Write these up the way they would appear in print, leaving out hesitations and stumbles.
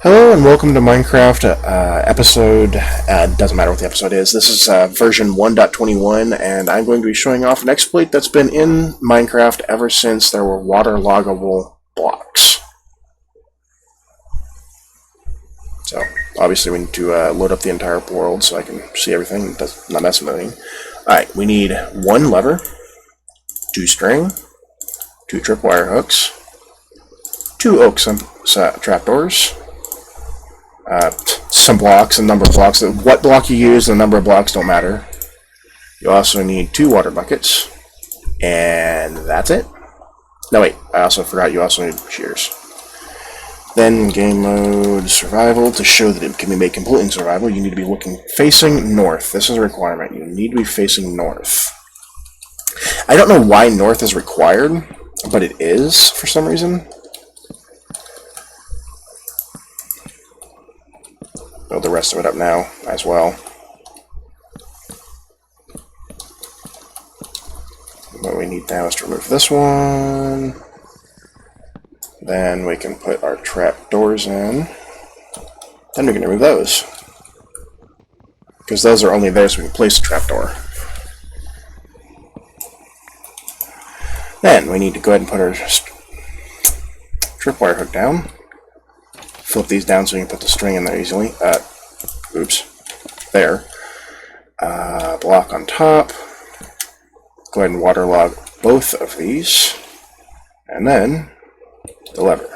Hello and welcome to Minecraft episode, doesn't matter what the episode is, this is version 1.21 and I'm going to be showing off an exploit that's been in Minecraft ever since there were waterloggable blocks. So, obviously we need to load up the entire world so I can see everything, not messing with anything. Alright, we need one lever, two string, two tripwire hooks, two oak trapdoors, some blocks and number of blocks. What block you use, the number of blocks don't matter. You also need two water buckets, and that's it. No wait, I also forgot you also need shears. Then game mode survival. To show that it can be made completely in survival, you need to be looking facing north. This is a requirement. You need to be facing north. I don't know why north is required, but it is for some reason. Build the rest of it up now as well. What we need now is to remove this one. Then we can put our trap doors in. Then we can remove those, because those are only there so we can place the trap door. Then we need to go ahead and put our tripwire hook down. Flip these down so you can put the string in there easily. There. Block on top. Go ahead and waterlog both of these. And then the lever.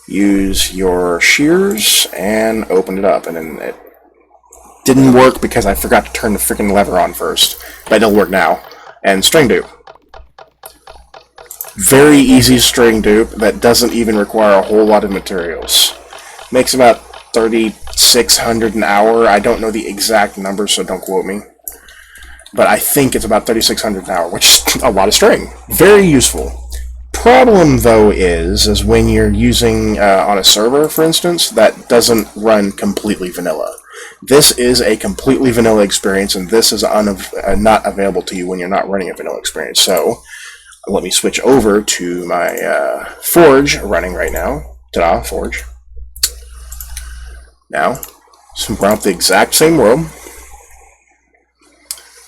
Use your shears and open it up. And then it didn't work because I forgot to turn the freaking lever on first. But it'll work now. And string dupe. Very easy string dupe that doesn't even require a whole lot of materials. Makes about 3,600 an hour. I don't know the exact number, so don't quote me. But I think it's about 3,600 an hour, which is a lot of string. Very useful. Problem, though, is when you're using on a server, for instance, that doesn't run completely vanilla. This is a completely vanilla experience, and this is not available to you when you're not running a vanilla experience. So let me switch over to my forge running right now. Ta-da, forge. Now, so we're out the exact same world.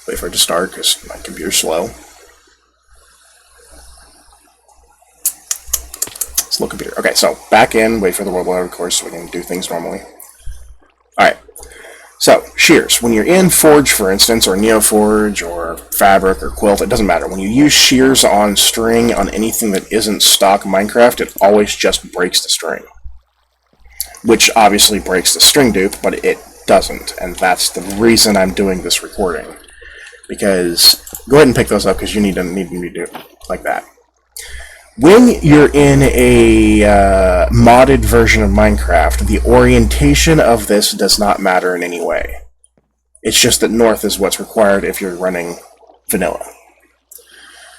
Wait for it to start because my computer's slow. Slow computer. Okay, so back in, wait for the world load, of course, so we can do things normally. Alright. So, shears. When you're in Forge, for instance, or Neoforge, or Fabric, or Quilt, it doesn't matter. When you use shears on string on anything that isn't stock Minecraft, it always just breaks the string. Which obviously breaks the string dupe, but it doesn't. And that's the reason I'm doing this recording. Because, go ahead and pick those up, because you need to do it like that. When you're in a modded version of Minecraft, the orientation of this does not matter in any way. It's just that north is what's required if you're running vanilla.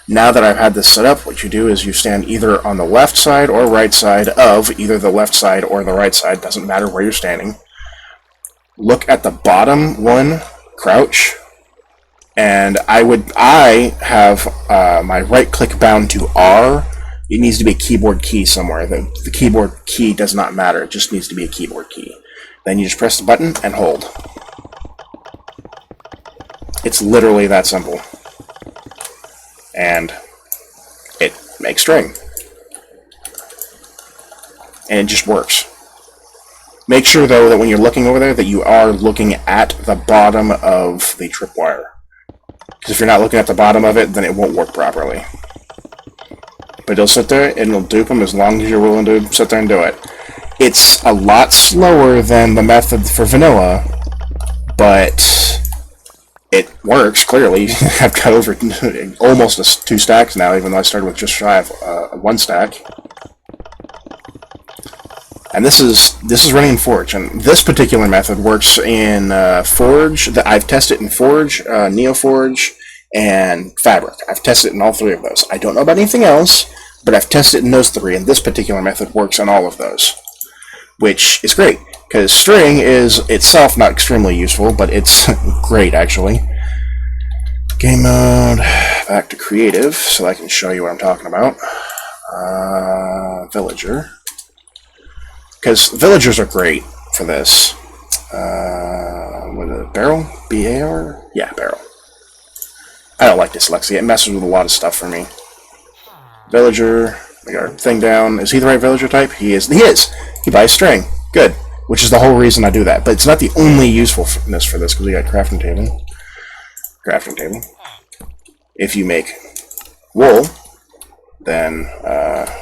Now that I've had this set up, what you do is you stand either on the left side or right side of either the left side or the right side, doesn't matter where you're standing. Look at the bottom one, crouch, and I have my right click bound to R. It needs to be a keyboard key somewhere. The keyboard key does not matter. It just needs to be a keyboard key. Then you just press the button and hold. It's literally that simple. And it makes string. And it just works. Make sure, though, that when you're looking over there, that you are looking at the bottom of the tripwire. Because if you're not looking at the bottom of it, then it won't work properly. But it'll sit there, and it'll dupe them as long as you're willing to sit there and do it. It's a lot slower than the method for vanilla, but it works, clearly. I've got over almost 2 stacks now, even though I started with just shy of 1 stack. And this is running in Forge, and this particular method works in Forge. I've tested it in Forge, Neoforge, and Fabric. I've tested it in all 3 of those. I don't know about anything else, but I've tested it in those 3, and this particular method works on all of those, which is great, because string is itself not extremely useful, but it's great, actually. Game mode, back to creative, so I can show you what I'm talking about. Villager. because villagers are great for this. What is it? Barrel? B-A-R? Yeah, barrel. I don't like dyslexia. It messes with a lot of stuff for me. Villager. We got our thing down. Is he the right villager type? He is. He is. He buys string. Good. Which is the whole reason I do that. But it's not the only usefulness for this, because we got crafting table. Crafting table. If you make wool, then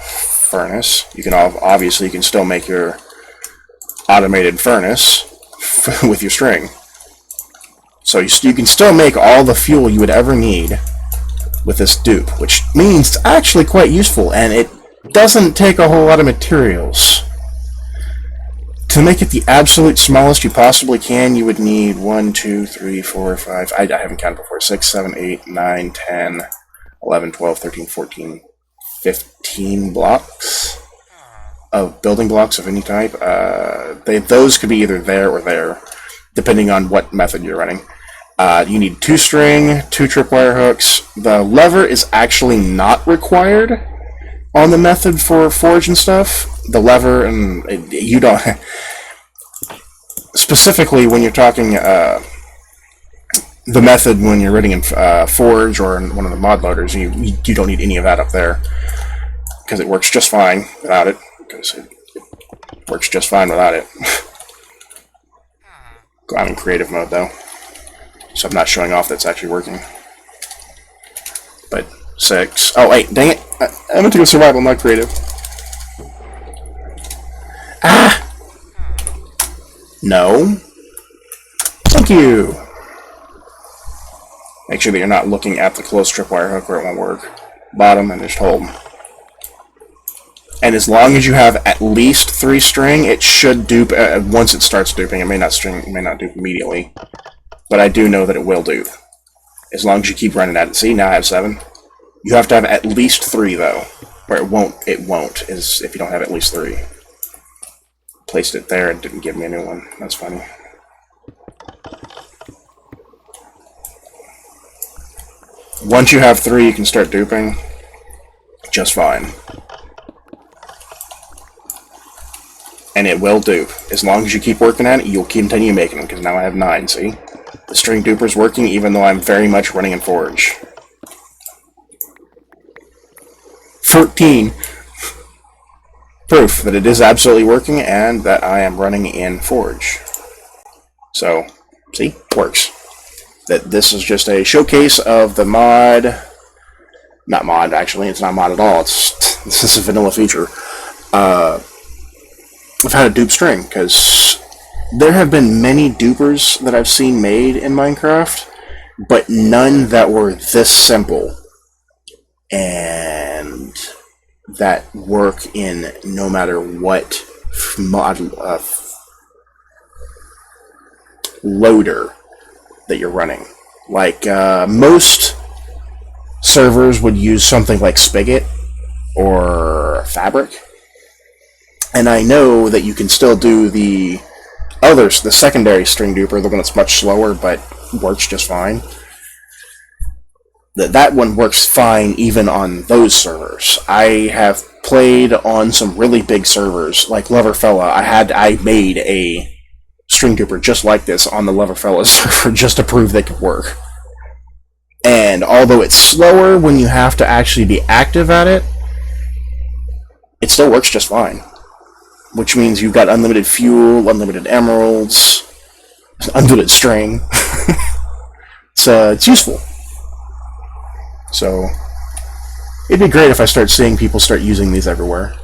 furnace. You can obviously you can still make your automated furnace with your string. So you can still make all the fuel you would ever need with this dupe, which means it's actually quite useful, and it doesn't take a whole lot of materials. To make it the absolute smallest you possibly can, you would need 1, 2, 3, 4, 5, I haven't counted before, 6, 7, 8, 9, 10, 11, 12, 13, 14, 15 blocks of building blocks of any type. Those could be either there or there, depending on what method you're running. You need 2 string, 2 tripwire hooks. The lever is actually not required on the method for forge and stuff. The lever, and you don't... Specifically, when you're talking the method when you're running in Forge or in one of the mod loaders, you don't need any of that up there, because it works just fine without it. Because it works just fine without it. I'm in creative mode, though, so I'm not showing off that's actually working. But 6. Oh, wait, dang it. I meant to go survival, not creative. Ah! No. Thank you. Make sure that you're not looking at the close tripwire hook where it won't work. Bottom and just hold. And as long as you have at least 3 string, it should dupe once it starts duping. It may not dupe immediately, but I do know that it will dupe. As long as you keep running at it. See, now I have 7. You have to have at least 3 though, or it won't is if you don't have at least 3. Placed it there and didn't give me a new one. That's funny. Once you have 3, you can start duping just fine. And it will dupe. As long as you keep working at it, you'll continue making them, because now I have 9, see? The string duper's working even though I'm very much running in Forge. 14. Proof that it is absolutely working and that I am running in Forge. So, see? Works. That this is just a showcase of the mod. Not mod, actually. It's not mod at all. This is a vanilla feature. I've had a dupe string, because there have been many dupers that I've seen made in Minecraft, but none that were this simple. And that work in no matter what mod loader that you're running. Like most servers would use something like Spigot or Fabric, and I know that you can still do the secondary string duper, the one that's much slower but works just fine. That one works fine even on those servers. I have played on some really big servers, like Loverfella. I made a string duper just like this on the Loverfella server just to prove they could work. And although it's slower when you have to actually be active at it, it still works just fine. Which means you've got unlimited fuel, unlimited emeralds, unlimited string. It's useful. So, it'd be great if I start seeing people start using these everywhere.